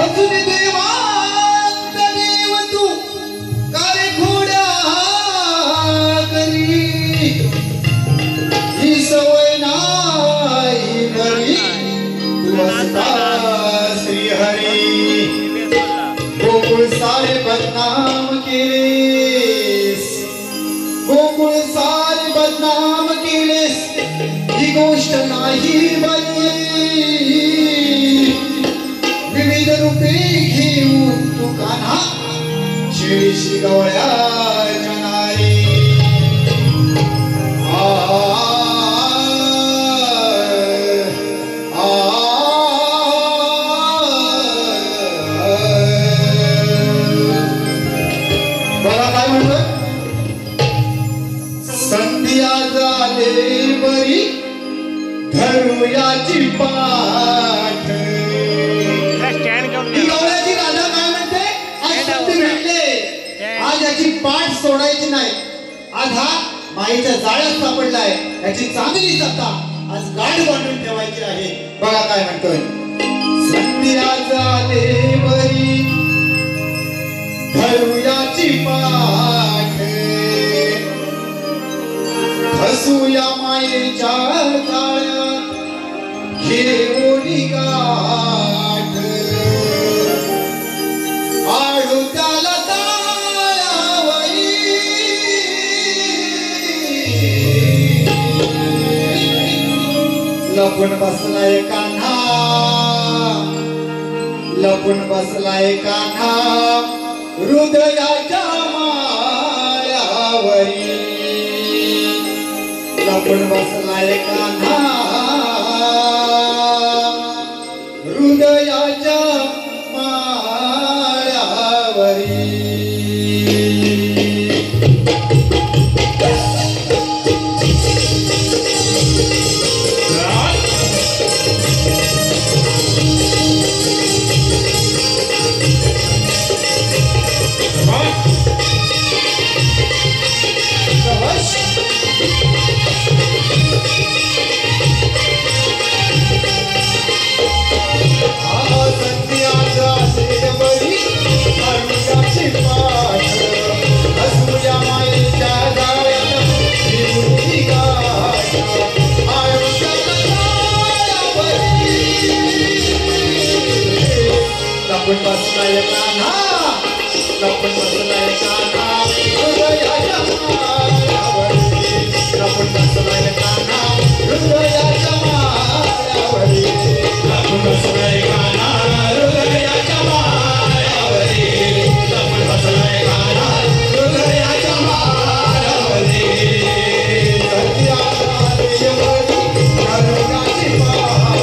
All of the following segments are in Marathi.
अजून देवांत देव तू कारे खोड्या करी ही सवय नाही बरी तू असता श्री हरी गोकुळ सारे बदनाम केलेस गोकुळ सारे बदनाम केलेस ही गोष्ट नाही बरी विविध रूपे घेऊन तू कान्हा शिरीशी गवळ्याच्या नारी बघा काय म्हणलं संध्या झाले बरी धरूयाची पाठ गवळ्याची राधा काय म्हणते आज संधी भेटले आज याची पाठ सोडायची नाही आज हा माईच्या जाळ्यात सापडलाय याची चांगली सत्ता आज गाठ बांधून ठेवायची आहे बघा काय म्हणतोय संध्या झाले बरी धरूयाची पाठ हसूया मायेच्या जाळ्यात घेऊनी गाठ आळू त्याला ताळ्यावरी लपून बसलाय कान्हा लपून बसलाय कान्हा हृदयाच्या माळ्यावरी लपून बसलाय कान्हा हृदयाच्या माळ्यावरी लपून बसलाय कान्हा लपून बसलाय कान्हा हृदयाच्या माळ्यावरी लपून बसलाय कान्हा हृदयाच्या माळ्यावरी लपून बसलाय कान्हा हृदयाच्या माळ्यावरी लपून बसलाय कान्हा हृदयाच्या माळ्यावरी सत्या झाले बरी धरूयाची पाठ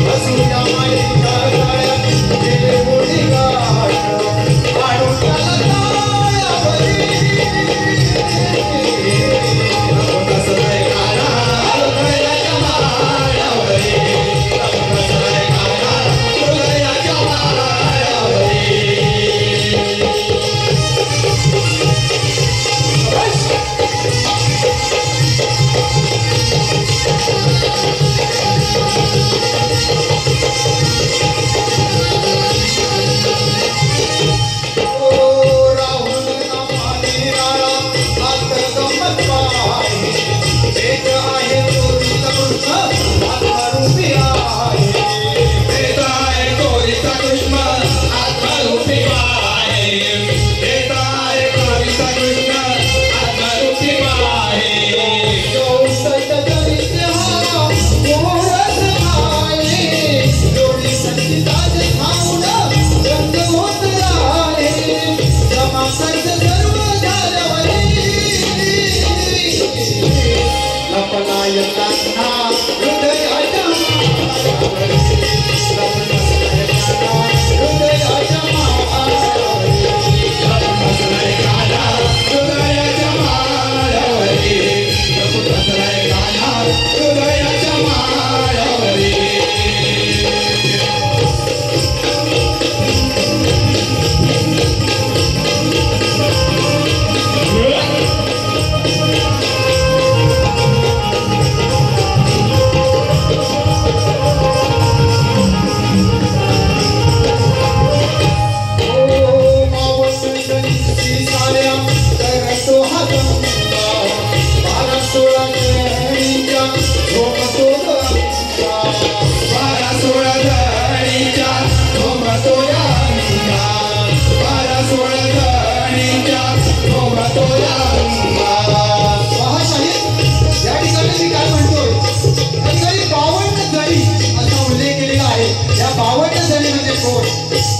हसूया माईच्या जाळ्यात घेऊनी गाठ आळू त्याला ताळ्यावरी लपून बसलाय कान्हा हृदयाच्या माळ्यावरी लपून बसलाय कान्हा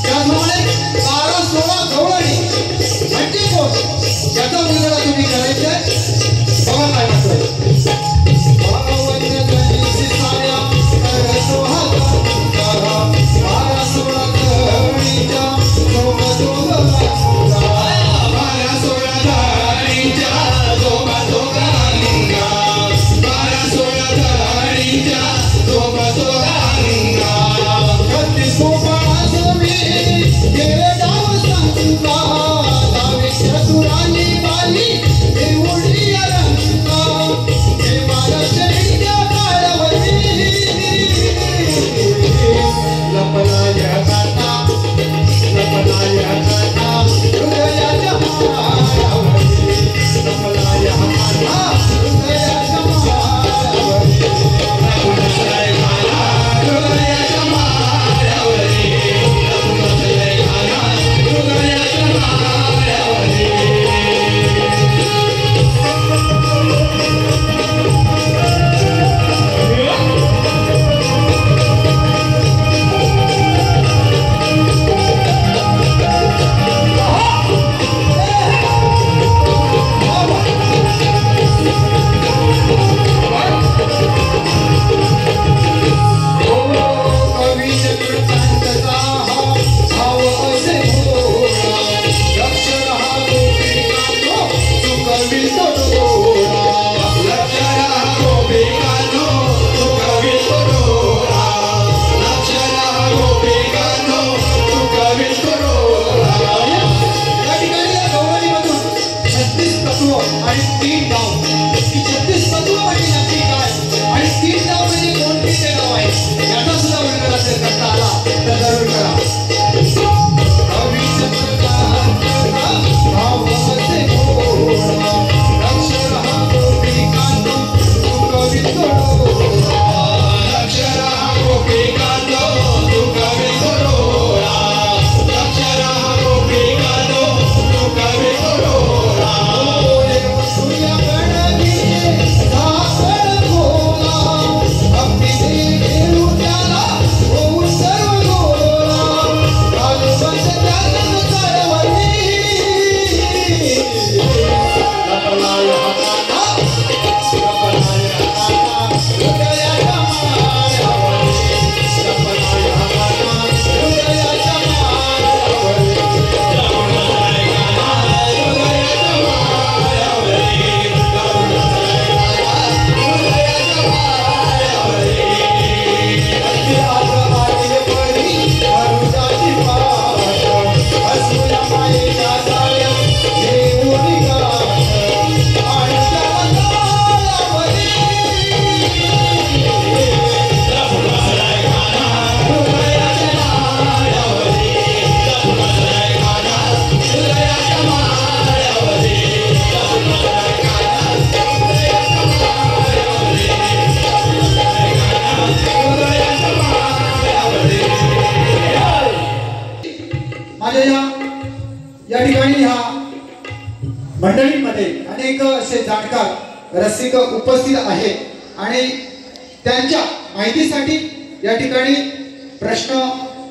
त्याप्रमाणे 12-16 गवळणी म्हणजे कोण याचा उल्लेख तुम्ही करायचे बघा काय म्हणतोय मंडळींमध्ये अनेक असे जाणकार रसिक उपस्थित आहेत आणि त्यांच्या माहितीसाठी या ठिकाणी प्रश्न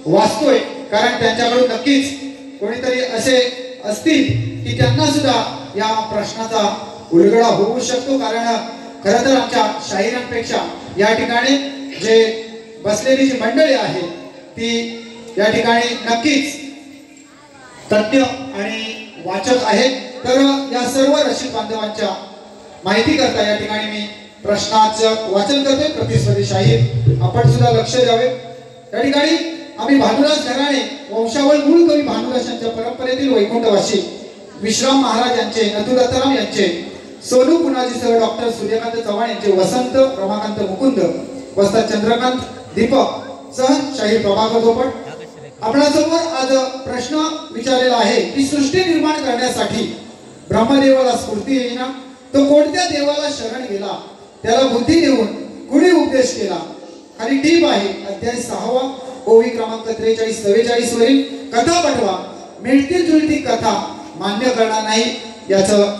वाचतोय कारण त्यांच्याकडून नक्कीच कोणीतरी असे असतील की त्यांना सुद्धा या प्रश्नाचा उलगडा होऊ शकतो कारण खरं तर आमच्या शाहिरांपेक्षा या ठिकाणी जे बसलेली जी मंडळी आहे ती या ठिकाणी नक्कीच तज्ञ आणि वाचक आहेत तर या सर्व रसिक बांधवांच्या माहिती करता या ठिकाणी मी प्रश्नाचं वाचन करतोय प्रतिस्पर्धी शाहीर आपण सुद्धा लक्ष द्यावे या ठिकाणी आम्ही भानुदास घराणे वंशावळ मूळ कवी भानुदास यांच्या परंपरेतील वैकुंठवासी विश्राम महाराज यांचे नथुदत्तराम यांचे सोनू पुनाजीसह डॉक्टर सूर्यकांत चव्हाण यांचे वसंत रमाकांत मुकुंद वस्ताद चंद्रकांत दीपक सह शाहीर प्रभाकर धोपट आपल्यासमोर आज प्रश्न विचारलेला आहे की सृष्टी निर्माण करण्यासाठी ब्रह्मदेवाला स्फूर्ती येईना तो कोणत्या देवाला शरण गेला त्याला बुद्धी देऊन कुणी उपदेश केला खाली टीप आहे अध्याय 6 ओवी क्रमांक 43-44 वरील कथा पाठवा मिळती जुळती कथा मान्य करणार नाही याचं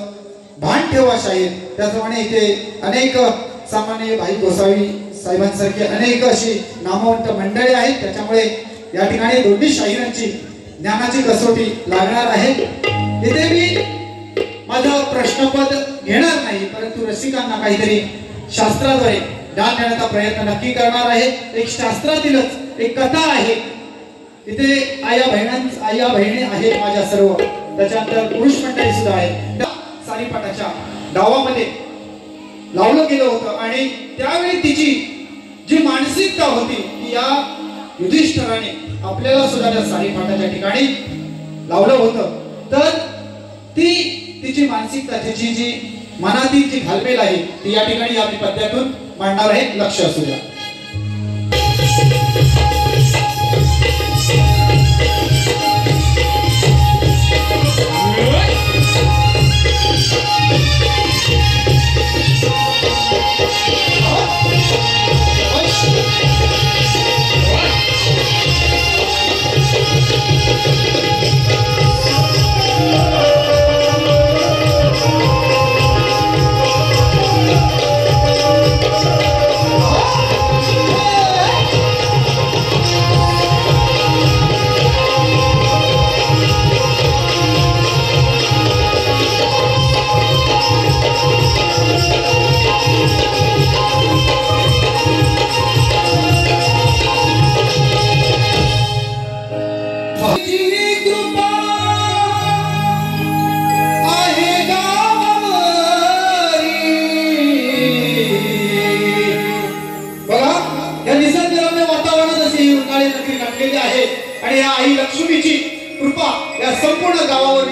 भान ठेवा शाहीर त्याप्रमाणे इथे अनेक सामान्य भाई गोसावी साहेबांसारखी अनेक अशी नामवंत मंडळी आहेत त्याच्यामुळे या ठिकाणी दोन्ही शाहिरांची ज्ञानाची कसोटी लागणार आहे। इथे मी माझं प्रश्नपद घेणार नाही, परंतु रसिकांना काहीतरी शास्त्राद्वारे ज्ञान देण्याचा प्रयत्न नक्की करणार आहे। एक शास्त्रातीलच एक कथा आहे। इथे आया बहिणी आहेत माझ्या सर्व, त्याच्यानंतर पुरुष मंडळी सुद्धा आहे। त्या सारीपाटाच्या डावामध्ये लावलं गेलं होतं आणि त्यावेळी तिची जी मानसिकता होती की या युधिष्ठिराने आपल्याला सुद्धा त्या सारीपाटाच्या ठिकाणी लावलं होतं, तर तिची मानसिकता, तिची जी मनातील जी घालमेल आहे ती या ठिकाणी या पद्यातून मांडणार आहे। लक्ष असू द्या। आणि या आई लक्ष्मीची कृपा या संपूर्ण गावावर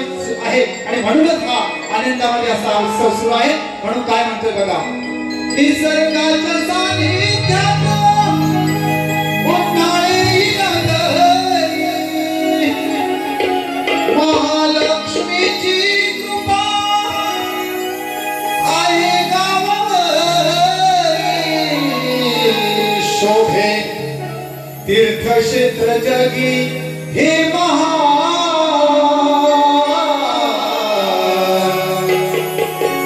आहे आणि म्हणूनच हा आनंदामध्ये असा उत्सव सुरू आहे। म्हणून काय म्हणतोय बघा, निसर्गाच्या सानिध्यात महालक्ष्मीची कृपा आहे गावावर, शोभे तीर्थक्षेत्र जगी हे महा,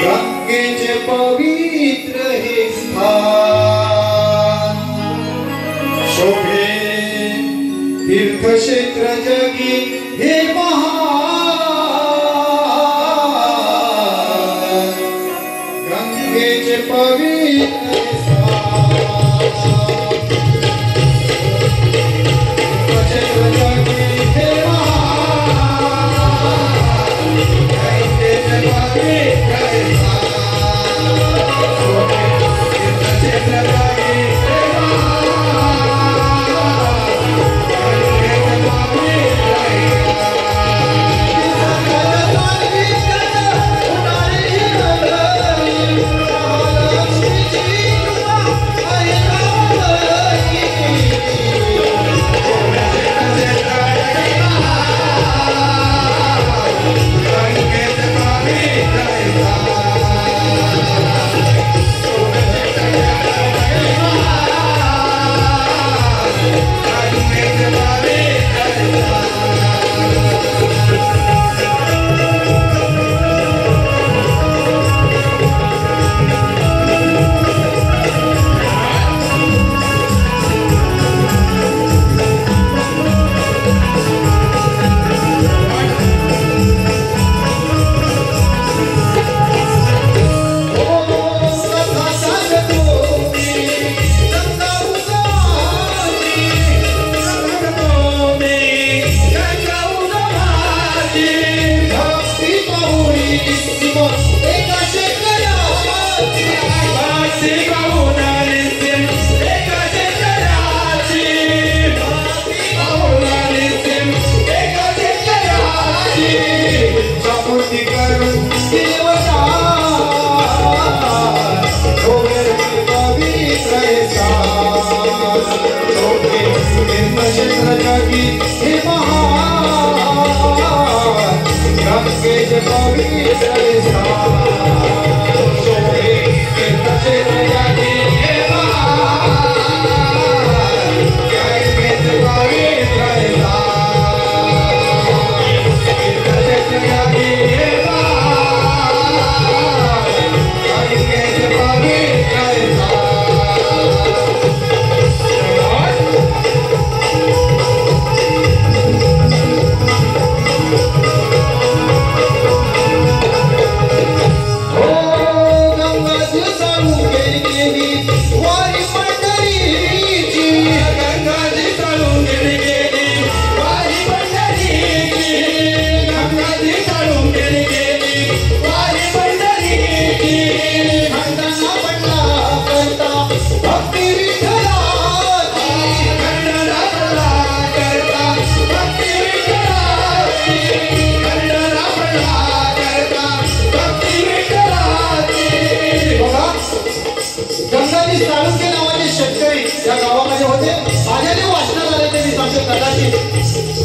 गंगेचे पवित्र हे स्थान, शोभे तीर्थक्षेत्र जगी हे महा, गंगेचे पवित्र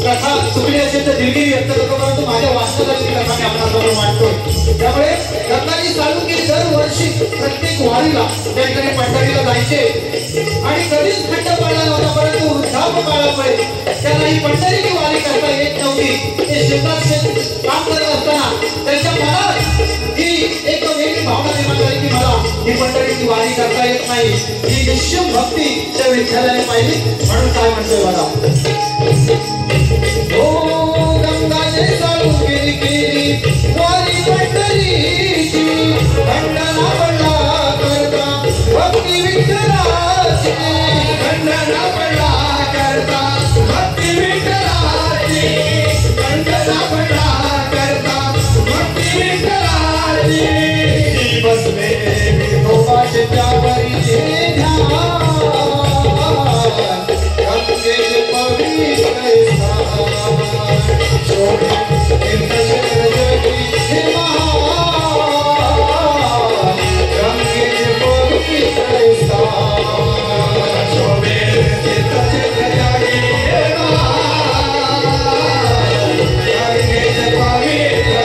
कथा चुकली असेल तर दिलगिरी व्यक्त करतो, परंतु माझ्या वास्तवाची कथा मी आपल्यासमोर मांडतो. त्यामुळे गंगाजी साळुंखे दरवर्षी प्रत्येक वारीला त्या ठिकाणी पंढरीला जायचे आणि कधीच खंड पडला नव्हता, परंतु वृद्धापकाळामुळे त्यांना ही पंढरीची वारी करता येत नव्हती. ते शेतात काम करत असताना त्यांच्या मनात ही एक वेगळी भावना निर्माण झाली की मला ही पंढरीची वारी करता येत नाही. ही निश्चित भक्ती त्या विठ्ठलाने पाहिली, म्हणून काय म्हणतोय बघा. ओ गंगाचे साळुंखे केली वारी पंढरीची, खंडना पडला करता भक्ती विठ्ठलाची, खंडना पडला करता भक्ती विठ्ठलाची, खंडना पडला करता भक्ती विठ्ठलाची. बसले विठोबाचे त्यावरी ध्यान, गंगेचे पवित्र स्थान, शोभे तीर्थक्षेत्र जगी हे महान, गंगेचे पवित्र स्थान, शोभे तीर्थक्षेत्र जगी हे महान, गंगेचे पवित्र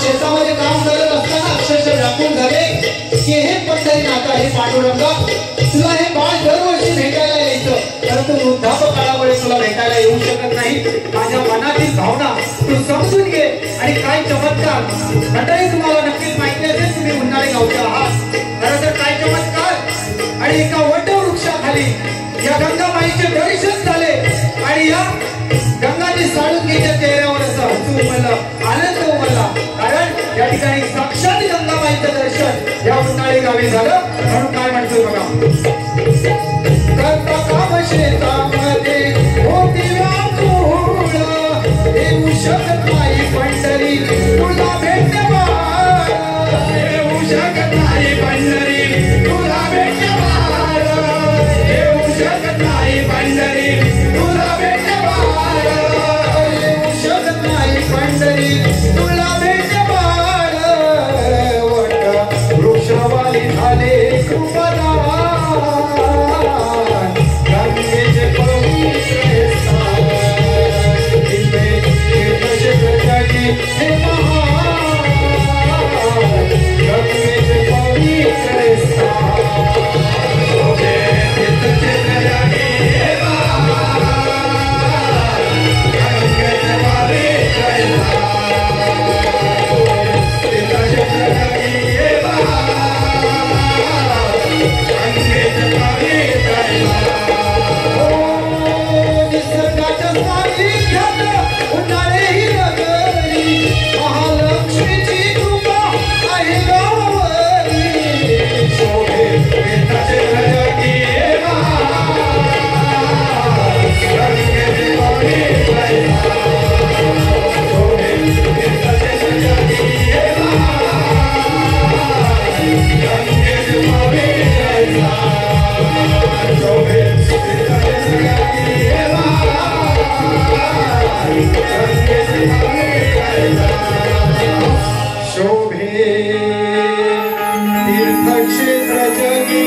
शेतामध्ये काम करत असताना अक्षरशः व्यापून झाले की हे पंढरी नाथा, हे पांडुरंगा, तुला हे बाळ दरवर्षी भेटायला यायचं, परंतु वृद्धापकाळामुळे तुला भेटायला येऊ शकत नाही. माझ्या मनातील भावना तू समजून घे आणि काय चमत्कार. मंडळी तुम्हाला नक्कीच माहिती असेल, तुम्ही उन्हाळी गावचे आहात. खरं तर काय चमत्कार. आणि एका वटवृक्षाखाली या गंगाबाईचे दर्शन झाले आणि या गंगाजी साळुंखेच्या चेहऱ्यावर असं हसू उमललं, आनंद उमलला. कारण या ठिकाणी साक्षात गंगाबाईचं दर्शन या उन्हाळी गावी झालं. म्हणून काय म्हणतोय बघा. करता काम शेतामध्ये होती व्याकुळ, येऊ शकत नाही पंढरी तुला भेटवार, येऊ शकत नाही पंढरी तुला भेटवार, येऊ शकत नाही पंढरी तुला भेटवार, येऊ शकत नाही पंढरी तुला भेटवार. वट वृक्षवाली झाले कृपदान, गंगेचे पवित्र स्थान, तीर्थक्षेत्र जगी हे महान, गंगेचे पवित्र स्थान, शोभे तीर्थक्षेत्र जगी हे महान, गंगेचे पवित्र स्थान, तीर्थक्षेत्र जगी हे महान, गंगेचे पवित्र निसर्गाच्या सानिध्यात उन्हाळे ही नगरी, महालक्ष्मीची कृपा आहे गावावरी, शोभे तीर्थक्षेत्र जगी हे महान, गंगेचे पवित्र स्थान, शोभे तीर्थक्षेत्र जगी हे महान, गंगेचे पवित्र स्थान, शोभे तीर्थक्षेत्र जगी हे महान, गंगेचे पवित्र स्थान, शोभे तीर्थक्षेत्र जगी